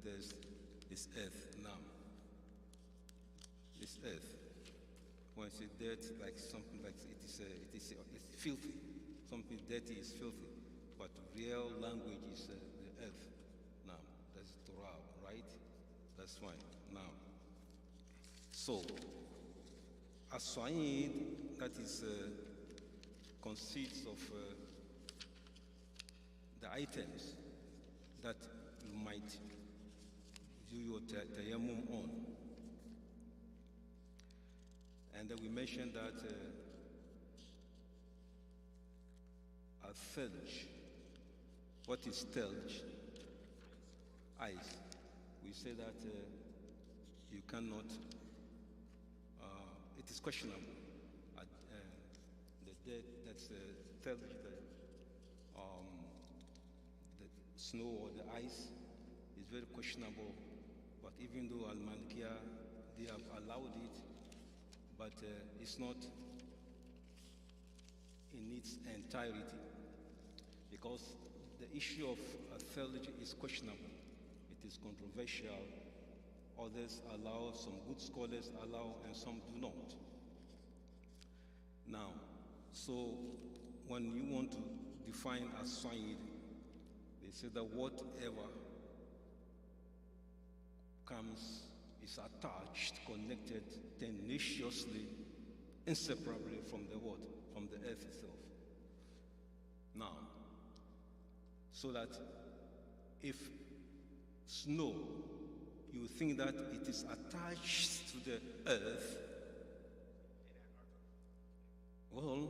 test is earth now. It's earth. When it's dirt, like something like it's filthy. Something dirty is filthy. But real language is the earth. Now, that's Torah, right? That's fine. Now, so, as-sa'id, that is, consists of the items that you might do your tayammum on. And then we mentioned that al-thalj. What is thalj? Ice. We say that you cannot, it is questionable. The dead, that's thalj, the snow or the ice is very questionable. But even though Al-Malikiya, they have allowed it, but it's not in its entirety, because the issue of theology is questionable. It is controversial. Others allow, some good scholars allow, and some do not. Now, so when you want to define as-sa'id, they say that whatever comes is attached, connected tenaciously, inseparably from the what? From the earth itself. Now, so that if snow, you think that it is attached to the earth, well,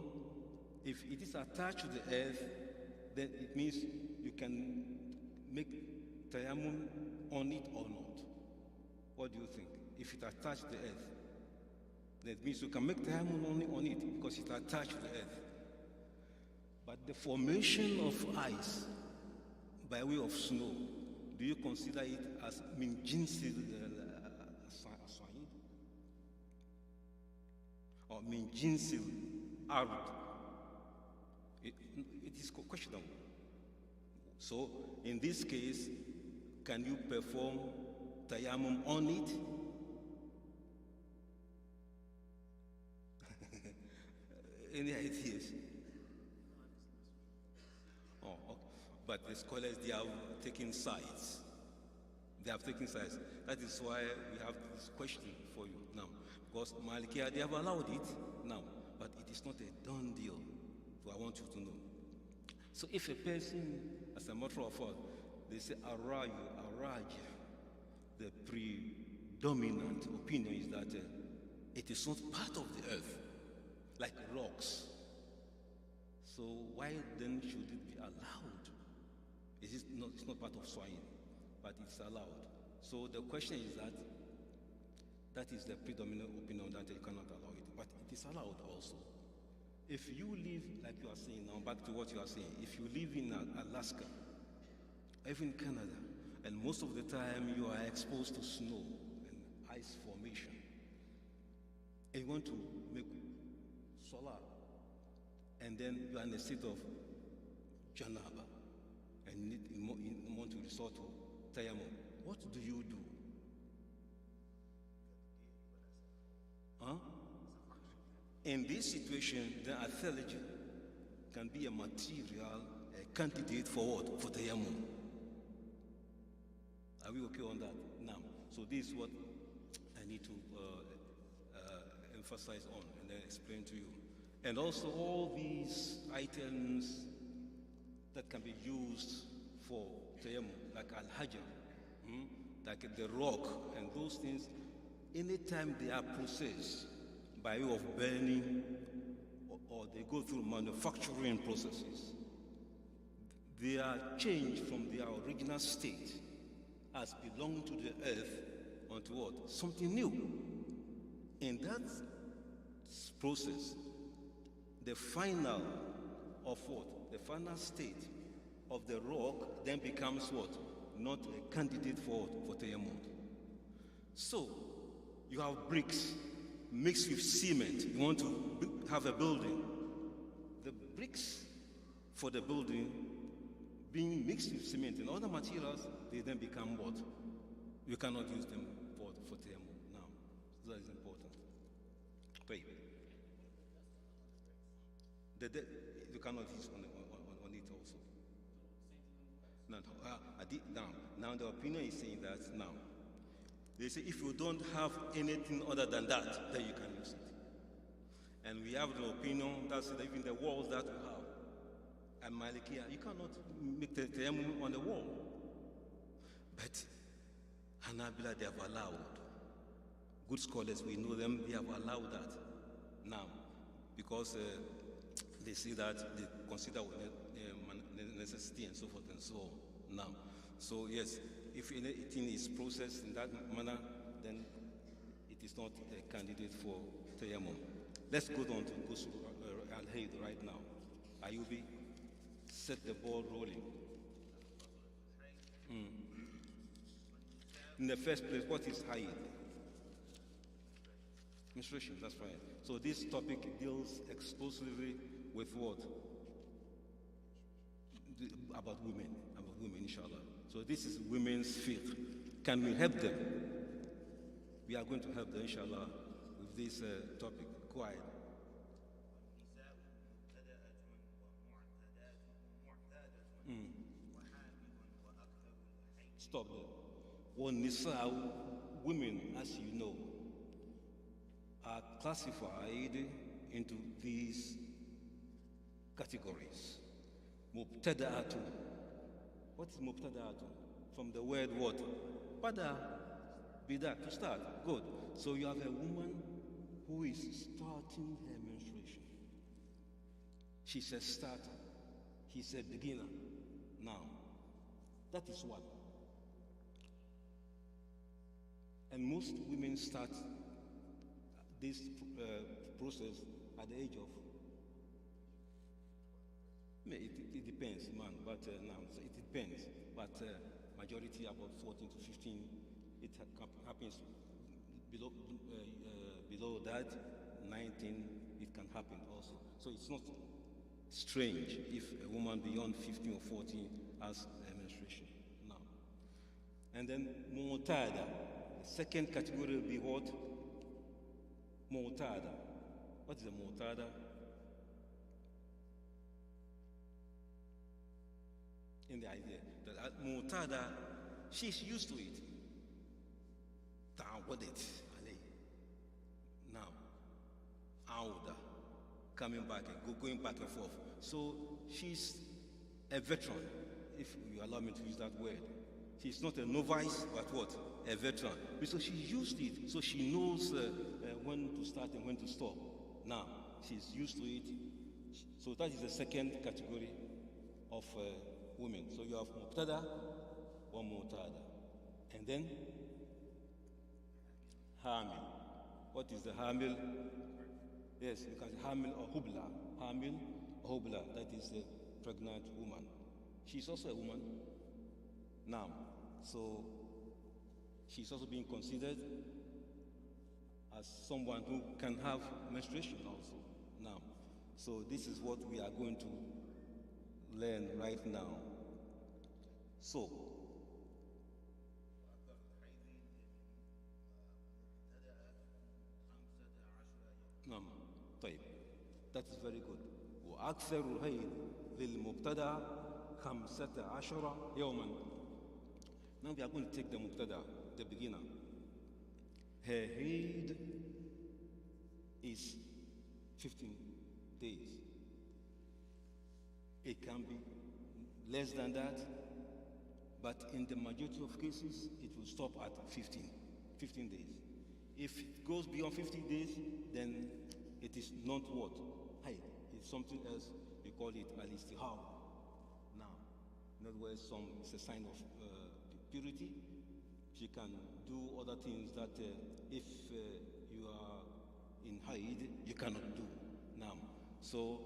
if it is attached to the earth, then it means you can make tayammum on it or not. What do you think? If it attached to the earth, that means you can make tayammum only on it because it's attached to the earth. But the formation of ice by way of snow, do you consider it as min jinsil as-sa'id? Or min jinsil ard? It is questionable. So, in this case, can you perform tayammum on it? Any ideas? Oh, okay. But the scholars, they have taken sides. They have taken sides. That is why we have this question for you now. Because Malikiya, they have allowed it now, but it is not a done deal. So I want you to know. So if a person, as a matter of fact, they say arayu, araj, the predominant opinion is that it is not part of the earth, like rocks. So why then should it be allowed? It's not part of swine, but it's allowed. So the question is that is the predominant opinion that you cannot allow it, but it is allowed also. If you live, like you are saying now, back to what you are saying, if you live in Alaska, even Canada, and most of the time you are exposed to snow and ice formation, and you want to make solar, and then you are in a state of janaba, and you want to resort to tayammum, what do you do? Huh? In this situation, the theology can be a material, a candidate for what? For tayammum. Are we okay on that? Now, so this is what I need to emphasize on and then explain to you. And also all these items that can be used for tayammum, like al-hajar, like the rock and those things, anytime they are processed by way of burning or they go through manufacturing processes, they are changed from their original state as belong to the earth onto what? Something new. In that process, the final of what? The final state of the rock then becomes what? Not a candidate for what? For tayammum. So, you have bricks mixed with cement. You want to have a building. The bricks for the building being mixed with cement and other materials, they then become what? You cannot use them for tayammum now. So that is important. طيب. You cannot use on it also. No, now the opinion is saying that now. They say if you don't have anything other than that, then you can use it. And we have the opinion that even the walls that we have, and Malikiya, you cannot make the tayammum on the wall. But Hanabila, they have allowed. Good scholars, we know them, they have allowed that now, because they see that they consider necessity and so forth and so on now. So yes, if anything is processed in that manner, then it is not a candidate for tayammum. Let's go on to Ghusl al-Hayd right now. Ayubi, set the ball rolling. In the first place, what is Hayd? Menstruation, that's fine. So this topic deals exclusively with what? About women, inshallah. So this is women's fiqh. Can we help them? We are going to help them, inshallah, with this topic. Quiet. Stop there. Nisa, women, as you know, are classified into these categories. Mubtada'atun. What is mubtada'atun? From the word what? Bada, bida, to start. Good. So you have a woman who is starting her menstruation. She's a starter. He's a beginner. Now, that is one. And most women start this process at the age of, it depends, man, but now so it depends. But majority about 14 to 15, it happens below that, 19, it can happen also. So it's not strange if a woman beyond 15 or 14 has a menstruation now. And then mu'tada, the second category will be what? Mu'tada. What is a mu'tada? In the idea that mu'tada, she's used to it. Ta'awadat alayh. Now, awda, coming back and going back and forth. So she's a veteran, if you allow me to use that word. She's not a novice, but what? A veteran. So she used it, so she knows when to start and when to stop. Now, she's used to it. So that is the second category of women. So you have mubtada or mu'tada. And then hamil. What is the hamil? Yes, you can say hamil or hubla. Hamil or hubla, that is a pregnant woman. She's also a woman now. So she's also being considered as someone who can have menstruation also now. So this is what we are going to learn right now. So طيب, that is very good. وأكثر الهيد للمبتدأ 15 يوما. Now we are going to take the mubtada, the beginner. Her haid is 15 days. It can be less than that, but in the majority of cases, it will stop at 15 days. If it goes beyond 50 days, then it is not what? Haid. It's something else. We call it al-istihab. Now, in other words, it's a sign of purity. She can do other things that if you are in haid, you cannot do now. So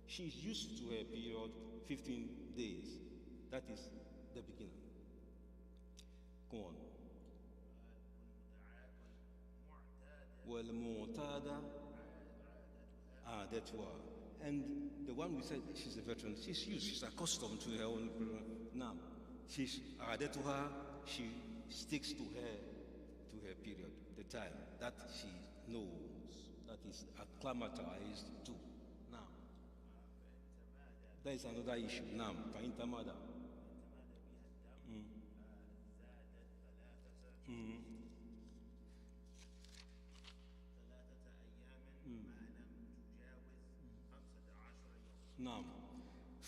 she's used to her period 15 days. That is the beginner. Go on. Well-mu'tada adatuha. And the one we said, she's a veteran, she's used, she's accustomed to her own. Now, she's adatuha, sticks to her period, the time that she knows, that is acclimatized to. Now, there is another issue. Now, فإن تمادى Now,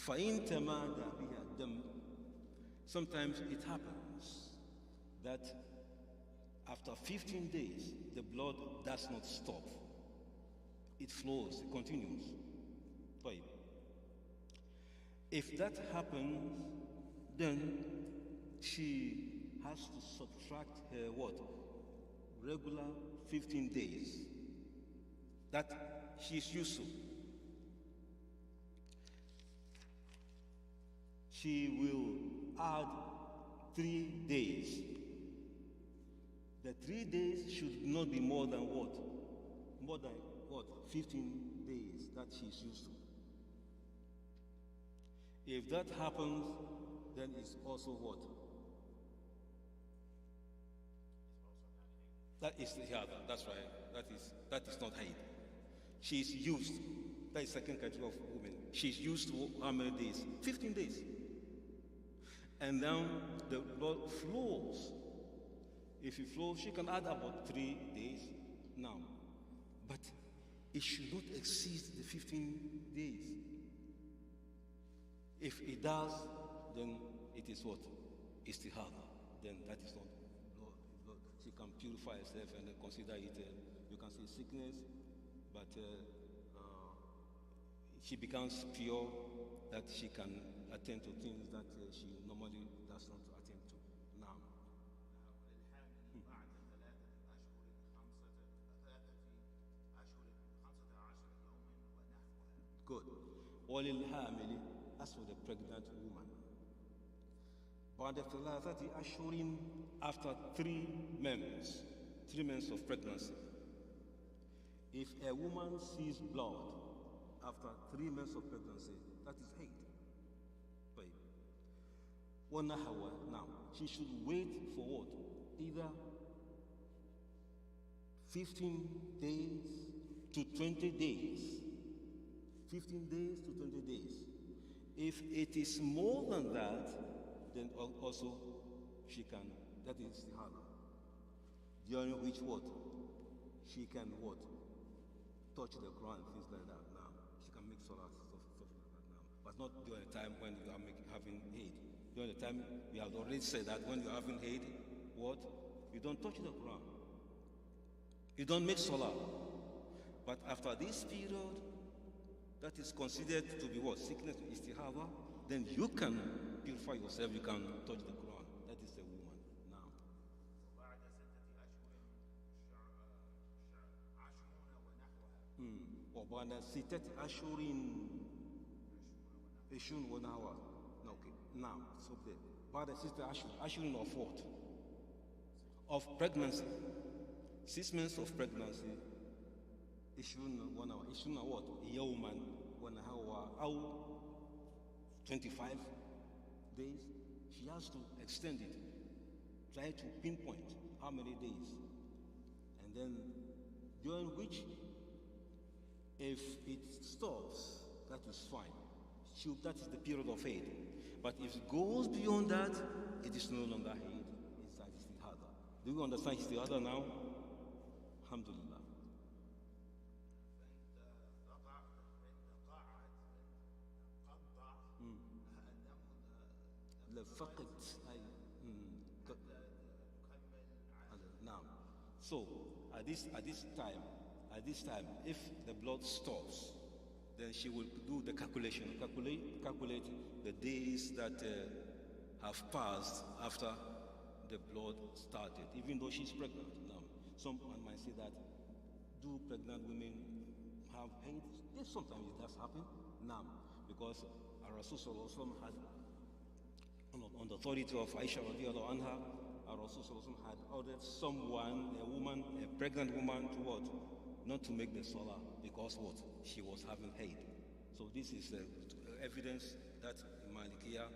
فإن تمادى بها الدم. Sometimes it happens that after 15 days, the blood does not stop. It flows, it continues. Right. If that happens, then she has to subtract her what? Regular 15 days that she's used to. She will add 3 days. The 3 days should not be more than what? More than what? 15 days that she's used to. If that happens, then it's also what? That is that's right. That is not hate. She's used. That is second category of women. She's used to how many days? 15 days. And then the blood flows. If it flows, she can add about 3 days now. But it should not exceed the 15 days. If it does, then it is what? Istihada. Then that is not blood. She can purify herself and consider it, you can say sickness, but she becomes pure, that she can attend to things that she normally does not attend to. Now. Good. وَلِلْحَامِلِ, as for the pregnant woman. بعد 3 أشهر, after 3 months of pregnancy. If a woman sees blood after 3 months of pregnancy, that is hate. Now, she should wait for what? Either 15 days to 20 days. 15 days to 20 days. If it is more than that, then also she can, that is the hana. During which what? She can what? Touch the Quran, things like that now. She can make salah, stuff like that now. But not during the time when you are having hate. During the time, we have already said that when you are having hate, what? You don't touch the Quran. You don't make salah. But after this period, that is considered to be what? Sickness, istihaba, then you can purify yourself, you can touch the Quran. That is a woman now. وبعد 6 أشهر 20 ونحوها. Okay, now, so there. بعد 6 أشهر of what? Of pregnancy. 6 months of pregnancy. 20 ونحوها. 20 what? يوما ونحوها أو 25 days. She has to extend it. Try to pinpoint how many days. And then during which, if it stops, that is fine. That is the period of hate. But if it goes beyond that, it is no longer hate. It's istihada. Do you understand istihada now? Alhamdulillah. Now, so at this time, if the blood stops, then she will do the calculate the days that have passed after the blood started, even though she's pregnant. Now, someone might say that, do pregnant women have hate? Yes, sometimes it does happen. Now, because our Rasul had, on the authority of Aisha radiallahu anha, our Rasul had ordered someone, a woman, a pregnant woman, to what? Not to make the salah, because what? She was having hate. So this is evidence that in Malikiya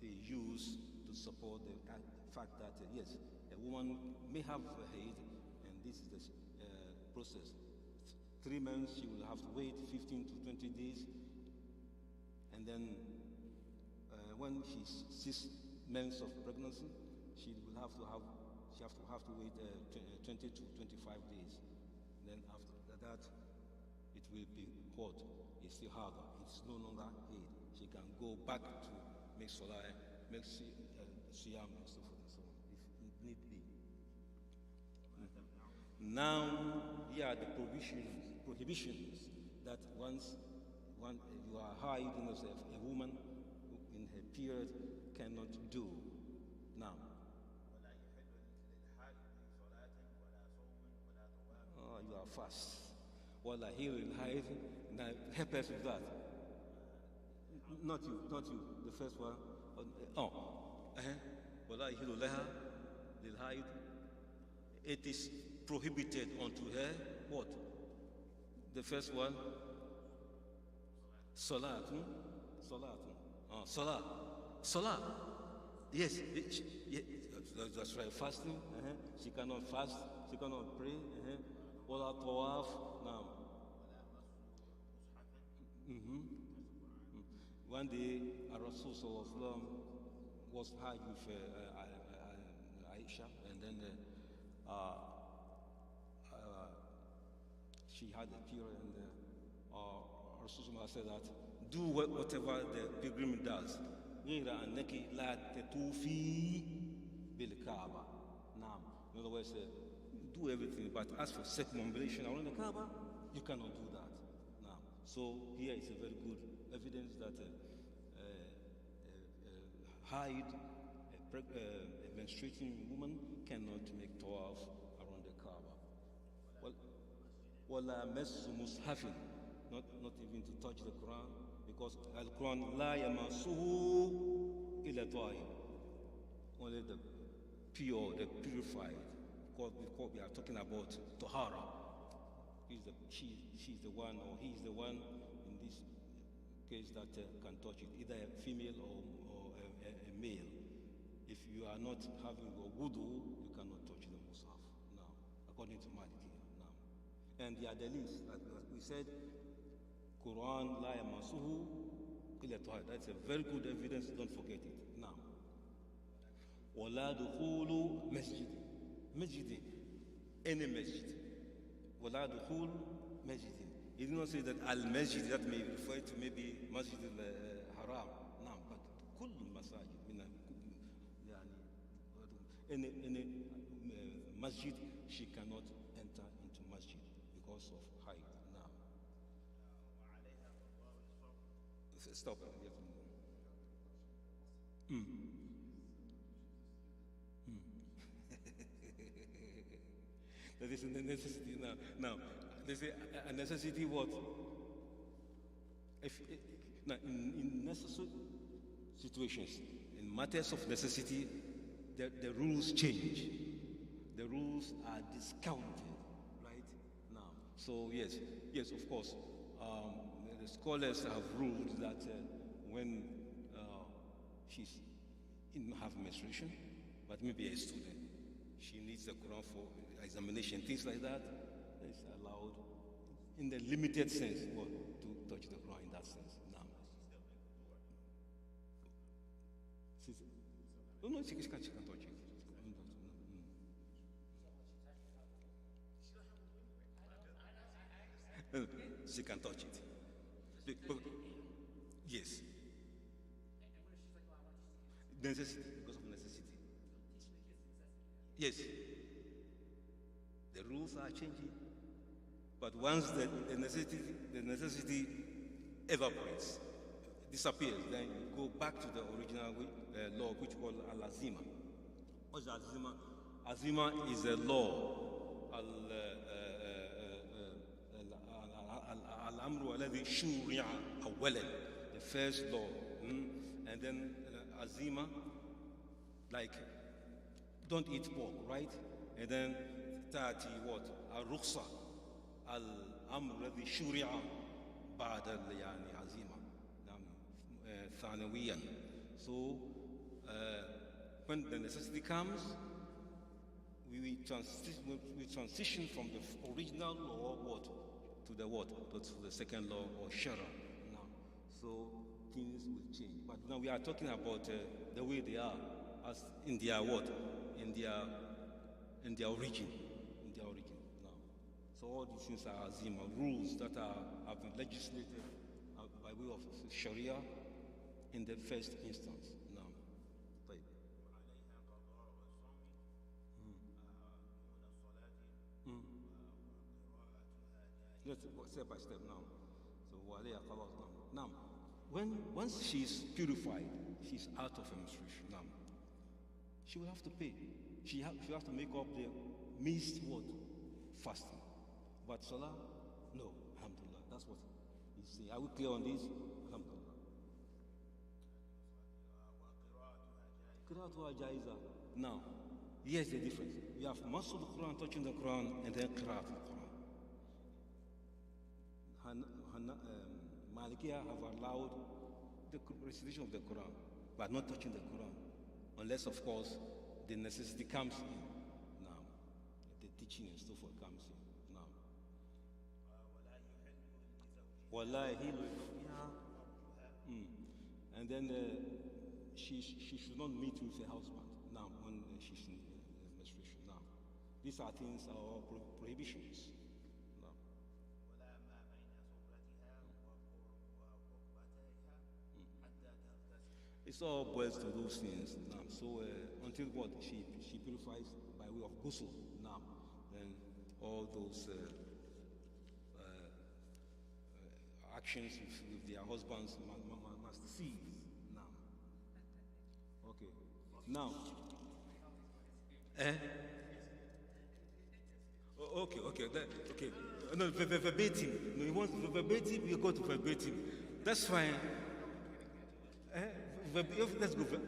they use to support the fact that, yes, a woman may have a haid, and this is the process. 3 months, she will have to wait 15 to 20 days, and then when she's 6 months of pregnancy, she will have to wait 20 to 25 days. Then after that, it will be hot. It's still harder. It's no longer haid. She can go back to make salah, make siyam and so forth and so on, if need be. Now, here are the prohibitions that once you are hiding yourself, a woman in her period cannot do. Now, you are fast. Wala here in hide. Now, help us with that. Not you, the first one. Wala hilu laha lil hide. It is prohibited unto her what? The first one, salatun. Salah. Yes, that's right. Fasting. She cannot fast. She cannot pray. Wala tawaf. Now. One day, Rasul was high with Aisha, and then she had a period, and Rasul said that do whatever the pilgrim does. In other words, do everything, but as for circumambulation around the Kaaba, you cannot do that. Now, so here is a very good evidence that a menstruating woman cannot make tawaf around the Kaaba. Wala massu mushafin, not even to touch the Quran, because Al-Quran la yamassuhu illa tayyib. Only the pure, the purified. Because we are talking about Tahara. She's the one, or he is the one in this case that can touch it, either a female or a male. If you are not having a wudu, you cannot touch the mushaf now, according to Maliki now. And the other list, like we said, Quran la yamassuhu illa tayyib. That's a very good evidence. Don't forget it. Now, wala dukhulu masjid. Masjid, any masjid. Wala dukhul masjid. He did not say that al-masjid, that may refer to maybe Masjid al-Haram. No, but kull masajid. Any masjid, she cannot enter into masjid because of height. Now, stop. That is a necessity now. Now, they say a necessity what? Now, in necessary situations, in matters of necessity, the rules change. The rules are discounted, right? Now, so yes, of course, the scholars have ruled that when she's in have menstruation, but maybe a student, she needs the Quran for examination, things like that, it's allowed in the limited sense to touch the Quran in that sense. Now, no, she can touch it. She can touch it. Yes. Necessity, because of necessity. Yes. The rules are changing. But once the necessity evaporates, disappears, then you go back to the original law, which was al-azima. What's azima? Azima is a law. Al-amru alladhi shuri'a awwalan, the first law. And then azima, like don't eat pork, right? And then tati what? Al-rukhsa, al-amru alladhi shuri'a ba'da azima. ثانويا. So when the necessity comes, we transition from the original law to the second law or shara now. So things will change. But now we are talking about the way they are as in their in their origin now. So all these things are azima, rules that have been legislated by way of Sharia in the first instance now. Let's step by step now. So Laryea follows now. Now, once she's purified, she's out of her menstruation now. She will have to pay. She will have to make up the missed fasting. But Salah, no, alhamdulillah. That's what he's saying. Are we clear on this? Alhamdulillah. Qira'atuha jaiza. Now, here's the difference. We have Masjid al-Quran, touching the Quran, and then Qira'at al-Quran. Malikiya have allowed the recitation of the Quran, but not touching the Quran, unless, of course, the necessity comes in. Now, the teaching and so forth comes in. Now, wallahi, and then she should not meet with her husband. Now, when she's in menstruation. Now, these are things are prohibitions. It's all boils to those things now. So until she purifies by way of ghusl now, then all those actions with their husbands must cease now. Okay. Now. Okay. Okay. No, verbatim. No, you want verbatim? You go to verbatim. That's fine.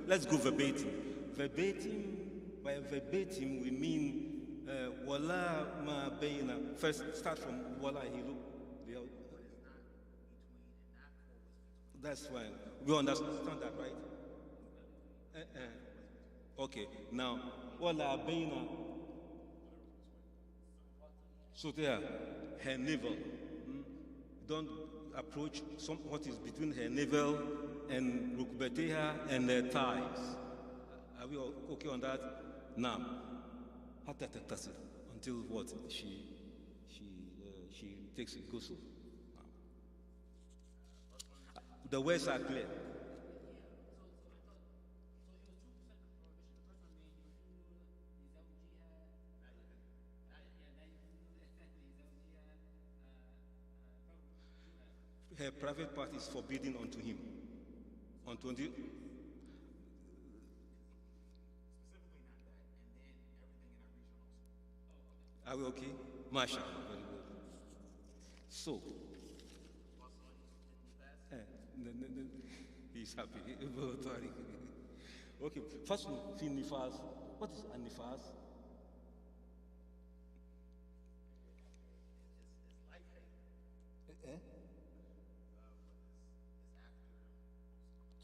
Let's go verbatim. By verbatim, we mean wala ma bayna. First, start from wala hilu. That's fine. We understand that, right? Okay. Now, wala bayna. So there, her navel. Don't approach what is between her navel and rukbateha and her thighs. Are we okay on that? Now, hatta taktasir, until what she takes a ghusl. The words are clear. Her private part is forbidden unto him. Unto the Are we okay? Mashallah, very good. So, he's happy. Okay, first, fi nifas. What is a nifas?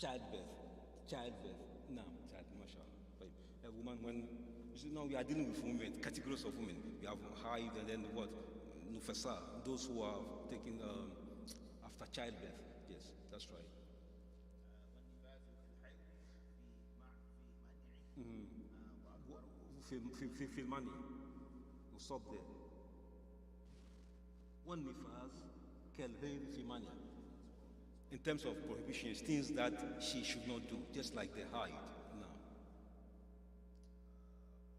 Childbirth. No, mashallah. A woman, when you see now we are dealing with women, categories of women. We have haid and then what? Nufasa, those who are taking after childbirth. Yes, that's right. Feel money. We'll stop there. One nifas, kelheir fi money. In terms of prohibitions, things that she should not do, just like the hide now.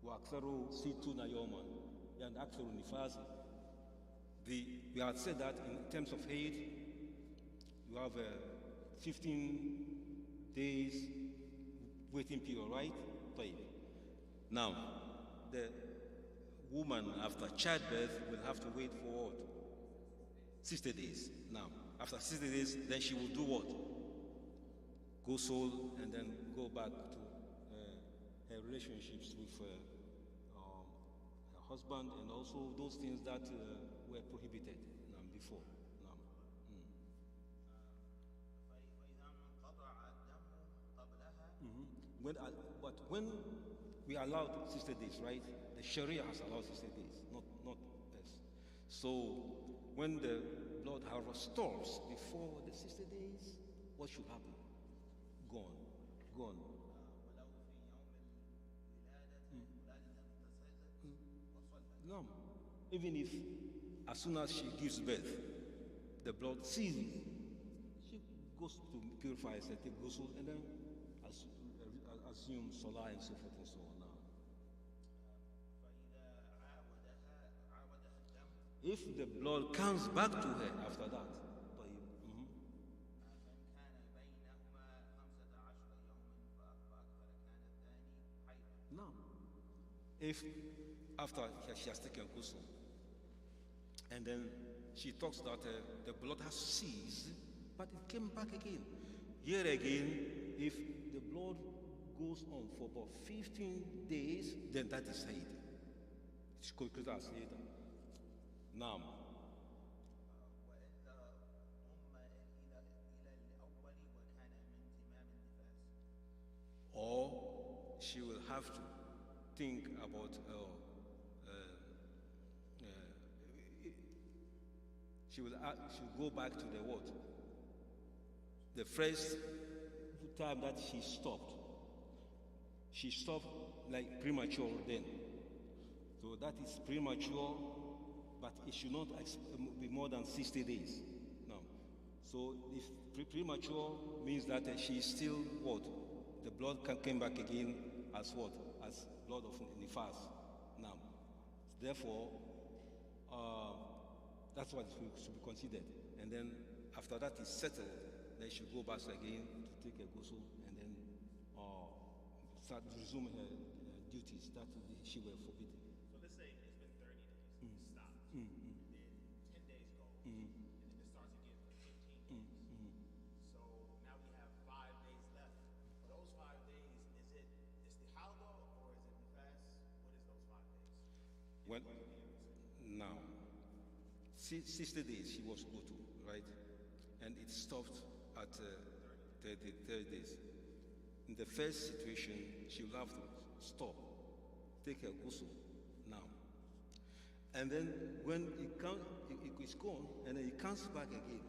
وَأَكْثَرُ سِتُّونَ يَوْمًا and أَكْثَرُ نِفَاسٍ. We have said that in terms of hate, you have 15 days waiting period, right? Now, the woman after childbirth will have to wait for what? 60 days. Now, after 60 days, then she will do what? Go soul and then go back to her relationships with her husband and also those things that were prohibited before. when we allowed 60 days, right? The Sharia has allowed 60 days, not us. So when the blood harvest stops before the 60 days, what should happen? Gone. No. Even if as soon as she gives birth, the blood ceases, she goes to purify herself, take ghusl, and then assume salah and so forth and so on. Now, if the blood comes back to her after that, no. If after she has taken ghusl, and then she talks that the blood has ceased, but it came back again. Here again, if the blood goes on for about 15 days, then that is Sayyid. It's called Sayyid. Naam. Or she will have to think about she'll go back to the what? The first time that she stopped. She stopped like premature then. So that is premature, but it should not be more than 60 days. No. So if premature means that she is still what? The blood came back again as what? As blood of nifas. Now, therefore, that's what should be considered. And then after that is settled, then she go back again to take a ghusl and then start to resume her duties that she were forbidden. So let's say it's been 30 days, stop, and then 10 days go, and then it starts again for 15 days. So now we have 5 days left. For those 5 days, is the halwa or is it the fast? What is those 5 days? Well, now, 60 days she was go to, right? And it stopped at 30 days. In the first situation, she will have to stop, take her ghusl now. And then when it's gone, and then it comes back again.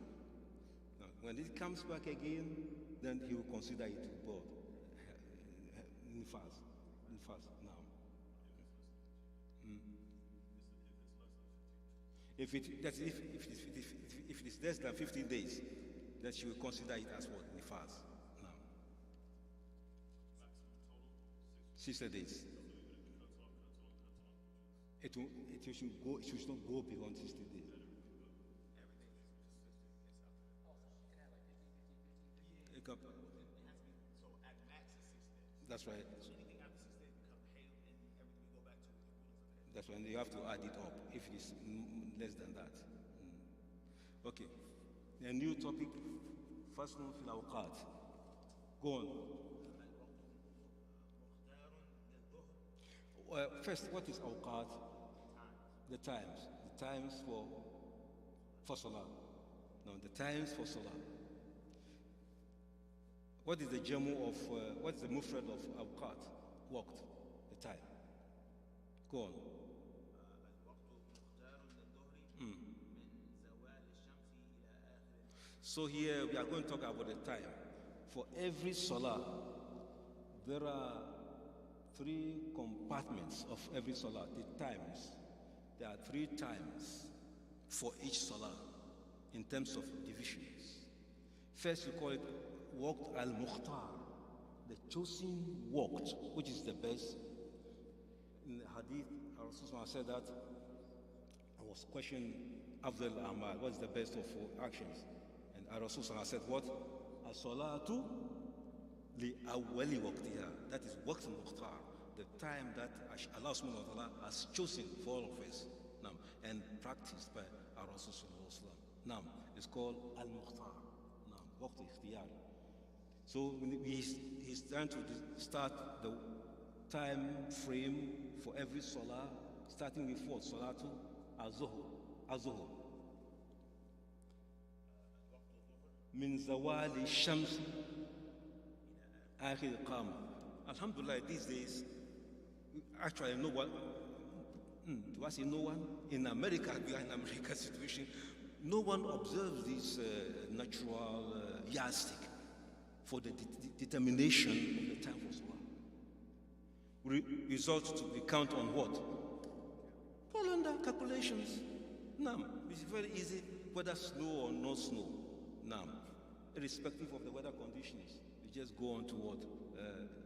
Now, when it comes back again, then he will consider it blood. Nifas now. If it is less than 15 days, then she will consider it as what? Nifas. Now. 60 days. It should not go beyond 60 days. So at max is 6 days. That's right. So anything after 6 days becomes hail and everything we go back to the rulings of the That's when you have to add it up if it is less than that. Okay. A new topic. First one, fil awqat. Go on. First, what is awqat? The times. The times for salah. No, the times for salah. What is the jamu of, what is the mufrad of awqat? Waqt, the time. Go on. So here we are going to talk about the time. For every salah, there are 3 compartments of every salah, the times. There are 3 times for each salah in terms of divisions. First, we call it waqt al-mukhtar, the chosen waqt, which is the best. In the hadith, Rasulullah said that I was questioned Afdal Amal, what is the best of actions? And Rasulullah said what? As-salatu li awwali waqtiha. That is waqt al-mukhtar, the time that Allah subhanahu wa ta'ala has chosen for all of us and practiced by our Rasulullah. It's called al-mukhtar. Waqt ikhtiyar. So he's trying to start the time frame for every salah, starting with what? Salatu az-zuhr. Min zawali shamsi akhir qama. Alhamdulillah, these days, actually, no one, do I say no one? In America, we are in America situation, no one observes this natural yardstick for the determination of the time for Salah. Result to be count on what? Calendar calculations. Now, it's very easy whether snow or no snow. Now, irrespective of the weather conditions, you just go on to what?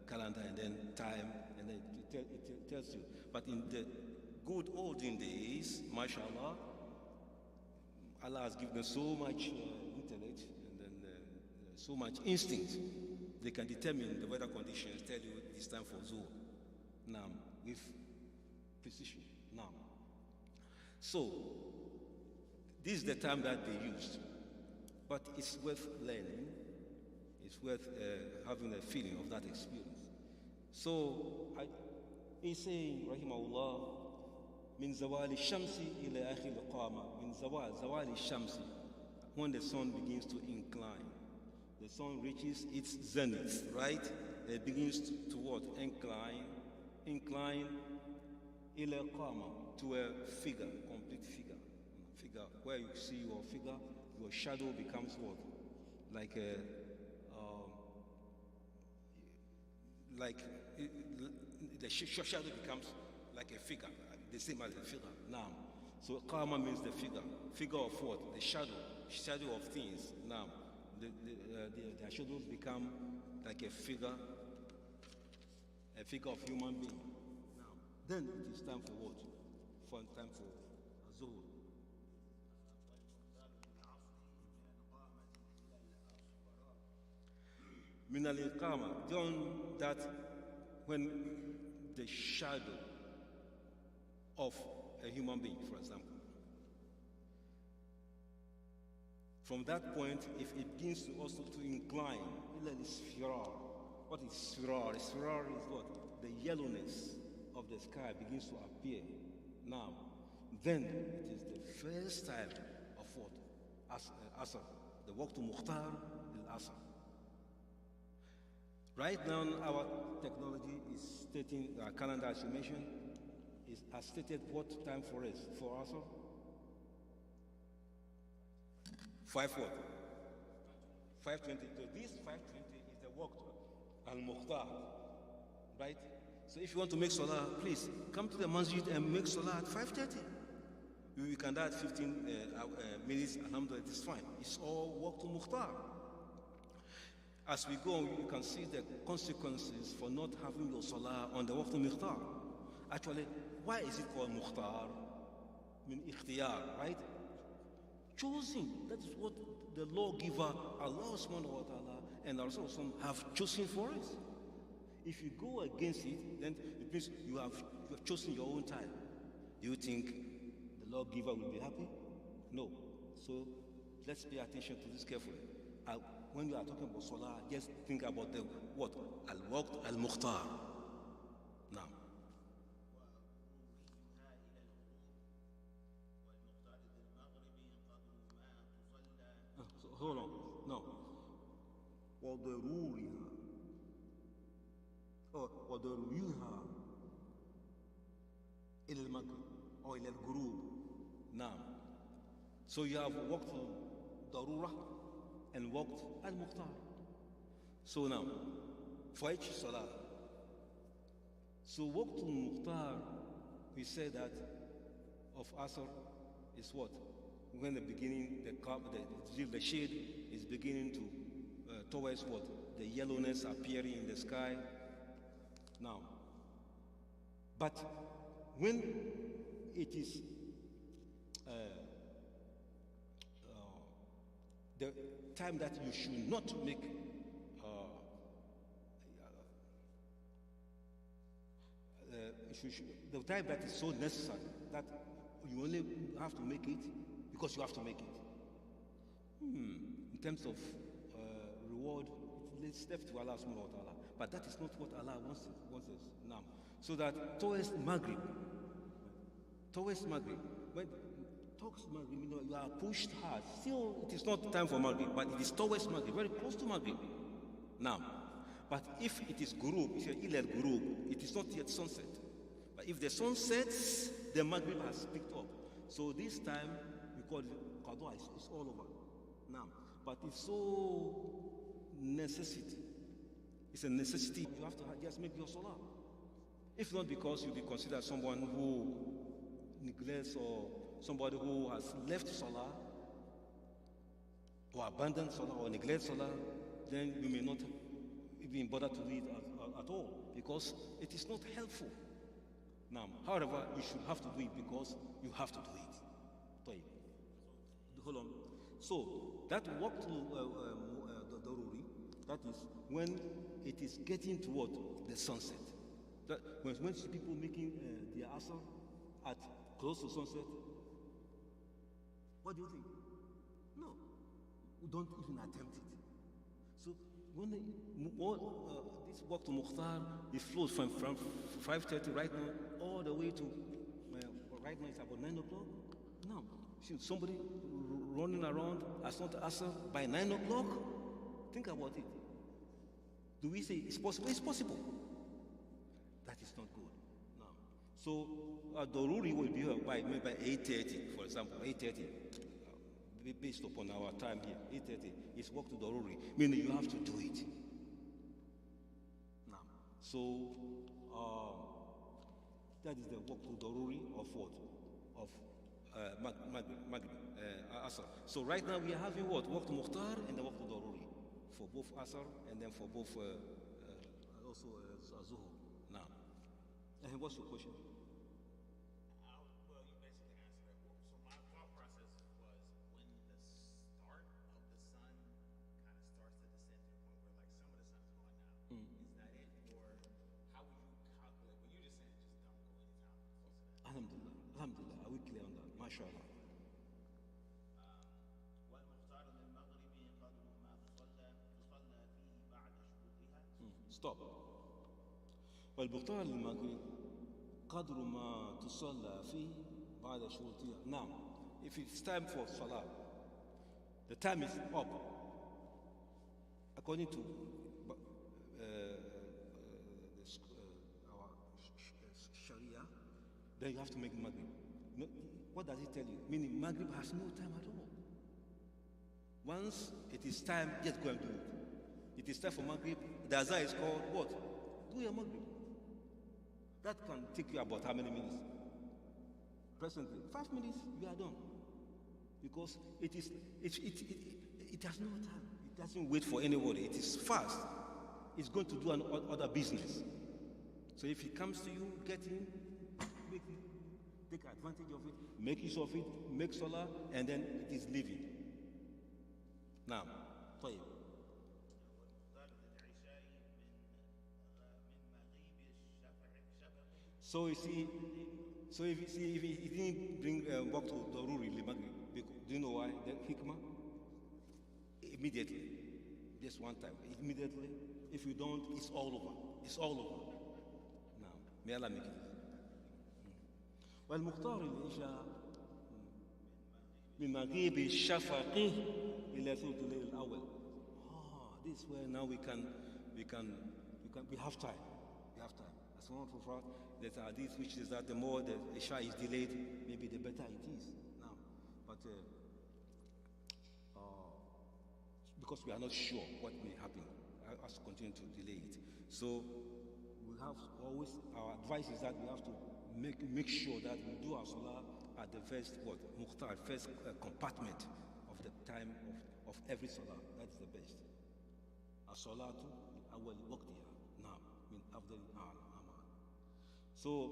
Calendar and then time, and then it tells you. But in the good olden days, mashallah, Allah has given them so much intellect and then so much instinct. They can determine the weather conditions, tell you it's time for Zuhr. Now, with precision. Now, so this is the time that they used, but it's worth learning. It's worth having a feeling of that experience. So he's saying, rahimahullah, min zawali shamsi ila akhir al-qama, min zawali shamsi, when the sun begins to incline, the sun reaches its zenith, right? It begins to what? Incline ila qama, to a figure, complete figure, where you see your figure, your shadow becomes what? Like a the shadow becomes like a figure, the same as a figure. Now, so qama means the figure of what? The shadow of things. Now, the shadows become like a figure of human being. Now, then it is time for what? Time for Zuhr. Min al-iqama, that when the shadow of a human being, for example, from that point, if it begins to also to incline, what is sfirar? Sfirar is what? The yellowness of the sky begins to appear. Now, then it is the first time of what? Asr. The waqtu mukhtar al-asr. Right now, our technology is stating, our calendar, as you mentioned, has stated what time for us, for Asr? 5 what? 5:20. So this 5:20 is the waqt al-mukhtar, right? So if you want to make salah, please come to the masjid and make salah at 5:30. We can add 15 minutes, alhamdulillah, it's fine. It's all waqt al-mukhtar. As we go on, you can see the consequences for not having your salah on the waqt al-mukhtar. Actually, why is it called mukhtar? Min ikhtiyar, right? Choosing. That is what the lawgiver, Allah subhanahu wa ta'ala, and our Rasul have chosen for us. If you go against it, then it means you have chosen your own time. Do you think the lawgiver will be happy? No. So let's pay attention to this carefully. When you are talking about salah, just think about the what? Al-waqt al-mukhtar. Now. So, hold on. No. وَضَرُورِهَا وَضَرُورِهَا إِلَى الْمَغْرِبِ or إِلَى الْغُرُوبِ. Now. So you have waqt al-darura and waqt al-mukhtar. So now, for each salah. So waqt al-mukhtar, we say that of Asr is what? When the beginning, the shade is beginning to towards what? The yellowness appearing in the sky. Now, but when it is the time that you should not make the time that is so necessary that you only have to make it because you have to make it. In terms of reward, it's left to Allah subhanahu wa ta'ala. But that is not what Allah wants us now. So that towards Maghrib, when towards Maghrib, you are pushed hard. Still, it is not time for Maghrib, but it is towards Maghrib, very close to Maghrib. Now, But if it is group, if you're ilal group, it is not yet sunset. But if the sun sets, the Maghrib has picked up. So this time, we call it Qadwa, it's all over. Now, but it's so necessity. It's a necessity. You have to just make your salah. If not, because you'll be considered someone who neglects or somebody who has left salah or abandoned salah or neglect salah, then you may not even bother to read at all, because it is not helpful. Now, however, you should have to do it because you have to do it. Hold on. So that walk to the Daruri, that is when it is getting toward the sunset. That when people making their asr at close to sunset, what do you think? No, don't even attempt it. So when this walk to Mukhtar, it flows from 5:30 right now all the way to right now it's about 9 o'clock. Now, somebody running around as not asr by 9 o'clock. Think about it. Do we say it's possible? It's possible. That is not good. Now, so Daruri will be by maybe by 8:30, for example, 8:30. Based upon our time here, 8:30 is walk to Daruri, meaning you have to do it. Now, so that is the walk to Daruri of what? Of Asr. So right now we are having what? Walk to Mukhtar and the walk to Daruri for both Asr and then for both also Zuhur. Now, and what's your question? Well, you basically answered that. So my thought process was when the start of the sun kind of starts to descend to the point where like some of the sun's gone now. Is that it? Or how would you calculate? But you just saying just don't go anytime close to that. Alhamdulillah. Alhamdulillah. Are we clear on that? MashaAllah. والمختار للمغرب قدر ما تصلى فيه بعد شروطها. Stop. والمختار للمغرب قدر ما تصلى فيه بعد شروطها. Now, if it's time for salah, the time is up. According to our Sharia, then you have to make Maghrib. No, what does it tell you? Meaning Maghrib has no time at all. Once it is time, just go and do it. It is time for Maghrib. The Azhar is called what? Do your Maghrib. That can take you about how many minutes? Presently, 5 minutes, you are done. Because it has no time. It doesn't wait for anybody. It is fast. It's going to do other business. So if it comes to you, get in, take advantage of it, make use of it, make salah, and then it is leaving. Now, طيب. So you see, if he didn't bring work to Daruri, do you know why? The hikmah? Immediately, just one time, immediately. If you don't, it's all over. It's all over. Now, may Allah make it easy. والمختار العشاء من مغيب الشفق إلى ثلث الليل الأول. This is where now we have time. We have time. As one of there's a hadith which is that the more the Isha is delayed, maybe the better it is now. But because we are not sure what may happen, I have to continue to delay it. So we have always, our advice is that we have to make sure that we do our salah at the first mukhtar, first compartment of the time of every salah. That's the best. As-salatu awwal waqtiha. Naam, min afdal al-amal. So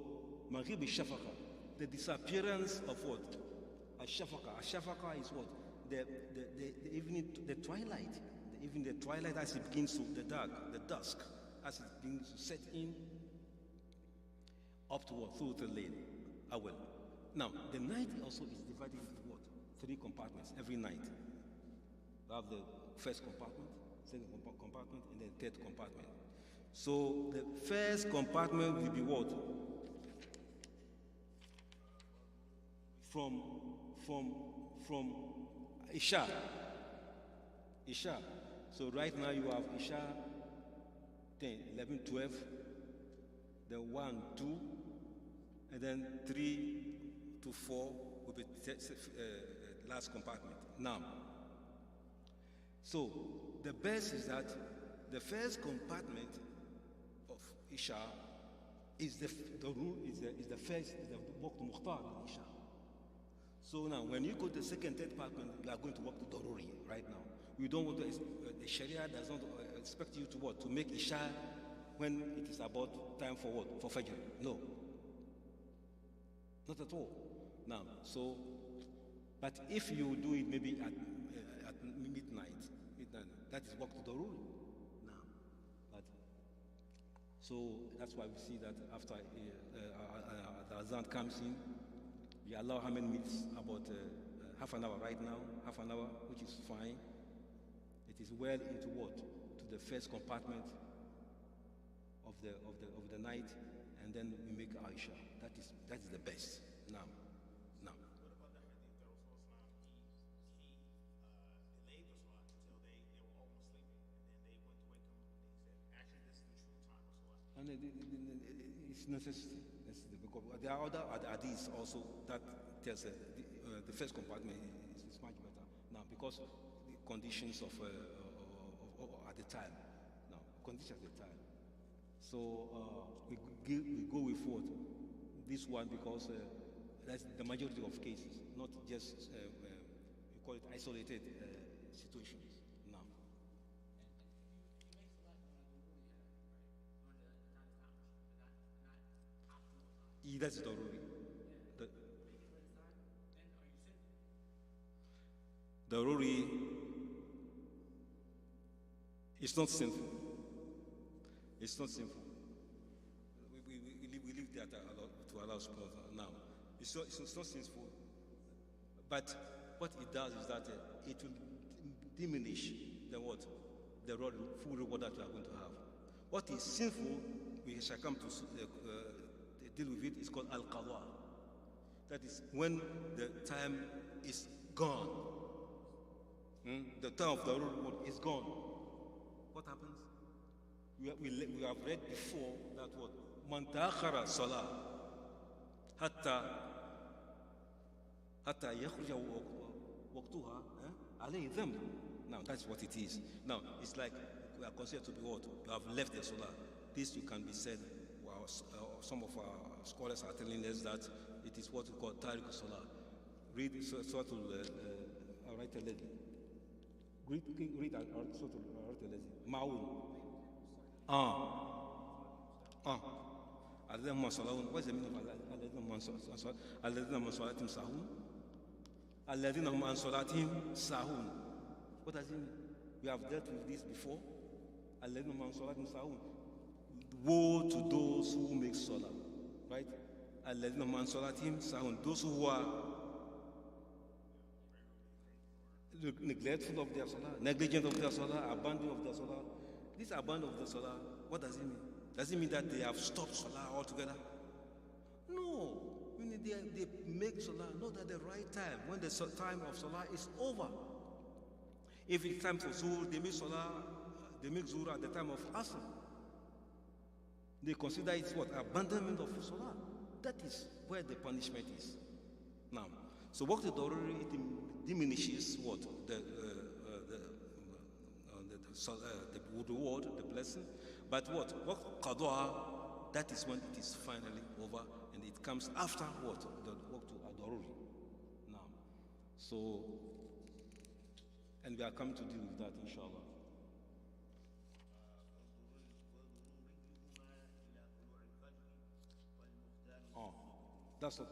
maghrib al-shafaqa, the disappearance of what? Al-shafaqa. Al-shafaqa is what? The evening, the twilight. The twilight as it begins to the dusk, as it begins to set in up to what? Through the lane. Awal. Now, the night also is divided into what? 3 compartments every night. You have the first compartment, second compartment, and then third compartment. So the first compartment will be what? From Isha. So right now you have Isha 10, 11, 12, then 1, 2, and then 3 to 4 will be last compartment. Now, so the best is that the first compartment of Isha is the rule is the first is the Waqt Mukhtar Isha. So now, when you go to the second, third compartment, you are going to work to Daruri right now. You don't want to. The Sharia does not expect you to what? To make Isha when it is about time for what? For Fajr. No. Not at all. Now, so, but if you do it maybe at midnight, that is work to Daruri. Now, but so that's why we see that after the Azan comes in, we allow how many minutes? About half an hour right now, half an hour, which is fine. It is well into what? To the first compartment of the night, and then we make Aisha. That is the best. Now. What about the hadith that Rasulullah he delayed the salah until they were almost sleeping, and then they went to wake them. They said, actually, this is the true time of salah. And it's necessary. Because there are other hadiths also that tells the first compartment is much better now because of the conditions of at the time. Now, conditions at the time. So we go with what? This one because that's the majority of cases, not just we call it isolated situations. Now. That's Daruri. Daruri is not sinful. It's not sinful. We leave that to Allah subhanahu wa ta'ala now. It's not sinful. But what it does is that it will diminish the what? The full reward that you are going to have. What is sinful, we shall come to deal with it, is called al-qadha. That is when the time is gone. The time of the reward is gone. What happens? We have read before that what? Man ta'akhara salah hatta yakhruja waqtuha alayhi dhanb. Now that's what it is. Now it's like we are considered to be what? You have left the salah. This you can be said. Well, some of our scholars are telling us that it is what we call tariq salah. Read Surah Al-Lazi. Read Surah Al-Lazi. Ma'un. Alladhina salawun. What is the meaning of alladhina man salatihim sahun? Alladhina hum an salatihim sahun. What does it mean? We have dealt with this before. Alladhina man salatihim sahun. Woe to those who make salah. Right? Alladhina man salatihim sahun. Those who are neglectful of their salah, negligent of their salah, abandon of their salah. This abandon of the salah, what does it mean? Does it mean that they have stopped salah altogether? No. They make salah not at the right time, when the time of salah is over. If it's time for zuhr, they make salah, they make zuhr at the time of asr. They consider it what? Abandonment of salah. That is where the punishment is. Now, so what the Daruri, it diminishes what? The reward, the blessing. But what qadha, that is when it is finally over, and it comes after what? The work to Daruri. Now, so, and we are coming to deal with that, inshallah. That's okay.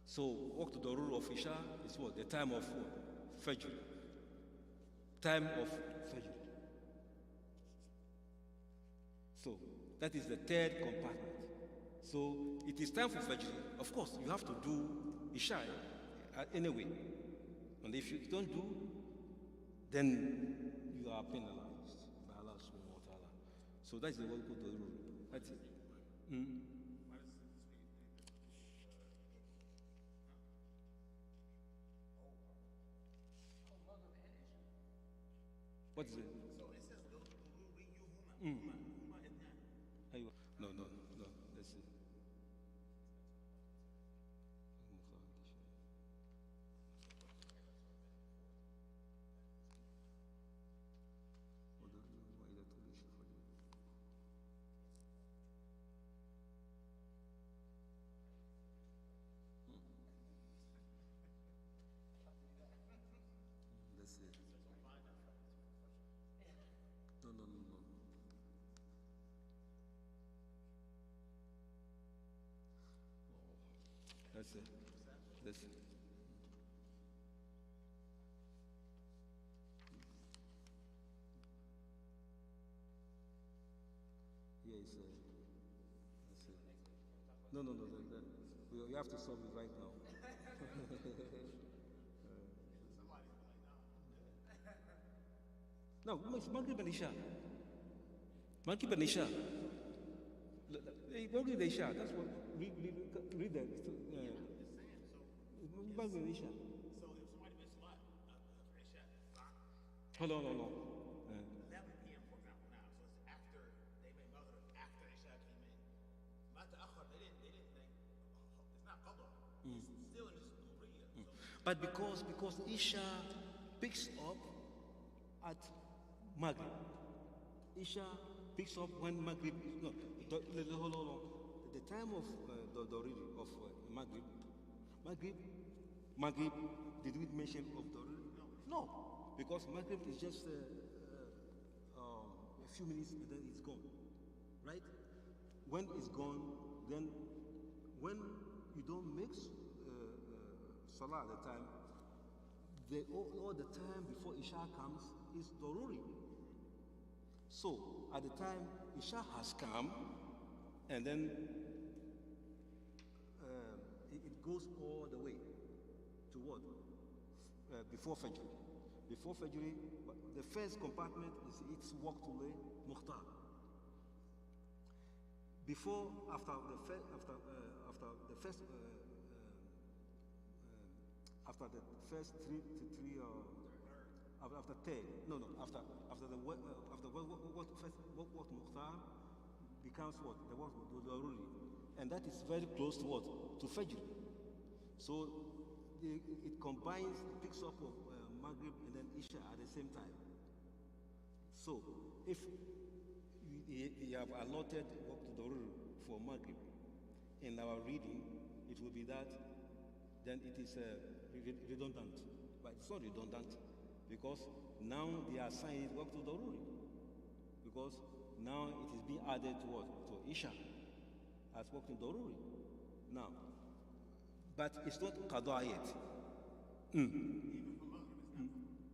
So, work to Daruri of Isha is what? The time of what? Fajr. Time of Fajr. So, that is the third compartment. So, it is time for Fajr. Of course, you have to do Isha anyway. And if you don't do, then you are penalized by Allah subhanahu wa ta'ala. So, that's the work of the rule. That's it. What is it? So it says, هما اثنان. أيوة. No, no, no. Let's see. Let's see. No, no, no, no. That's it. That's it. Yeah, it's that's it. No, no, no, no. You have to solve it right now. No, it's Maghrib and Isha. Maghrib and Isha. Maghrib and Isha. That's what. Read that. Maghrib and Isha. So if somebody missed Salat for Isha, Hold on, hold on. 11 p.m. for example now, so it's after they made Maghrib, after Isha came in. ما تأخر, they didn't think, it's not qadha. It's still in this Laryea. But because Isha picks up at Maghrib. Isha picks up when Maghrib is no. Hold on. The time of Maghrib. Did we mention of Doruri? No, because Maghrib is just a few minutes and then it's gone, right? When it's gone, then when you don't mix Salah at the time, all the time before Isha comes is Doruri. So at the time Isha has come, and then it goes all the way to what? Before Fajr. Before Fajr, the first compartment is its Waqtul Mukhtar. After the first three after 10, after the what Mukhtar becomes what? The what? The Daruri. And that is very close to what? To Fajr. So it combines, picks up of Maghrib and then Isha at the same time. So if you have allotted Waqt Daruri for Maghrib, in our reading, it will be that, then it is redundant. But it's not redundant, because now they are assigned Waqt Daruri. Because now it is being added to what? To Isha as Waqt Daruri. Now, but it's not Qada yet. Even for Maghrib, it's not.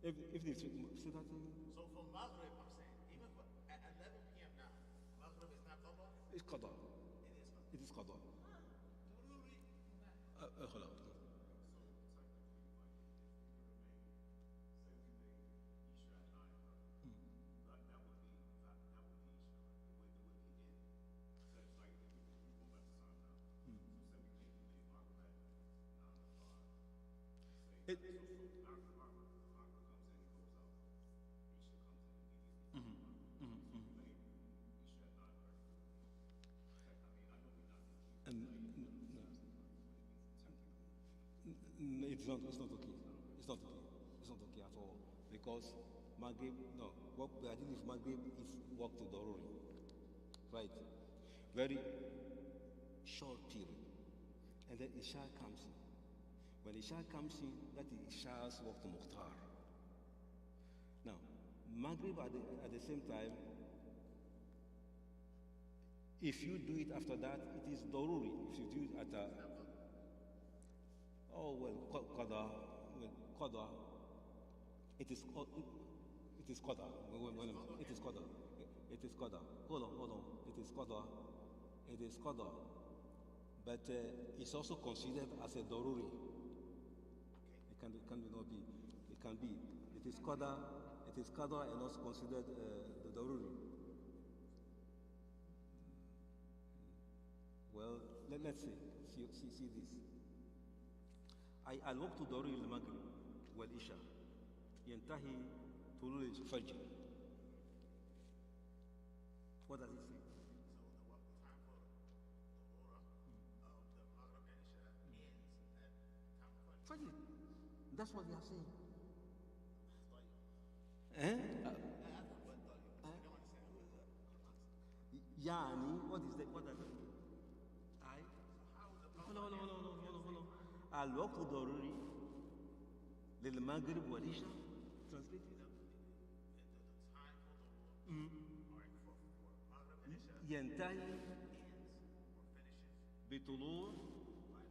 If it's, say that So for Maghrib, I'm saying, even for, at 11 p.m. now, Maghrib is not qadha? it's Qada. It is qadha. It is Qada. Hold on. It's not okay. It's not okay. It's not okay at all. Because Maghrib, no, what we are dealing with Maghrib is work to Daruri. Right? Very short period. And then Isha comes in. When Isha comes in, that is Isha's work to Mukhtar. Now, Maghrib at the same time, if you do it after that, it is Daruri. If you do it at a Qada, it is Qada. It is Qada. It is Qada. Hold on. It is Qada. But it's also considered as a Daruri. It can be. It can be. It is Qada and also considered the Daruri. Well, let's see this. الوقت ضروري للمغرب والعشاء ينتهي طلوع الفجر What does it say? So the time for the order of the Maghrib and Isha ends at time of Fajr. Fajr. That's what they are saying. Like, Eh? Yani, what is that? What does it mean? I. Hold on. Al-waqtu daruri lil maghrib wal isha. Translate it. the time for the order, all right, for Maghrib and Isha ينتهي ends or finishes بطلوع by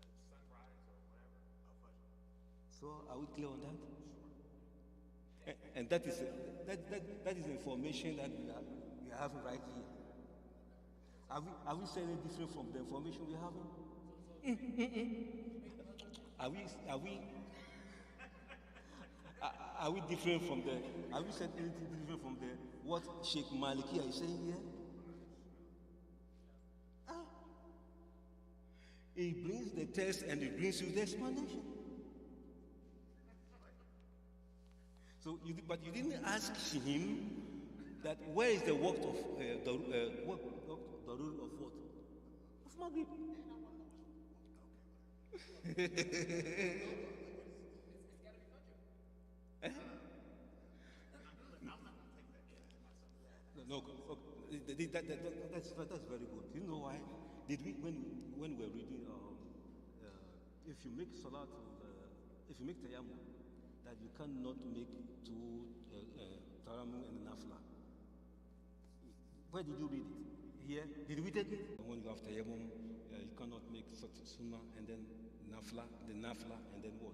the sunrise or whatever of Fajr. So are we clear on that? And that is that is information that we are having right here. Are we saying anything different from the information we have? Are we different from the? Have we said anything different from the what Sheikh Maliki is saying here? He brings the text and he brings you the explanation. So, but you didn't ask him that where is the work of the rule of what? Of Maghrib. Eh? No, okay. That's very good. You know why? Did we when we were reading if you make salat, if you make tayammum, that you cannot make two tayammum and nafla. Where did you read it? Here? Did we take it? When you have tayammum, you cannot make sunnah and then nafla, and then what?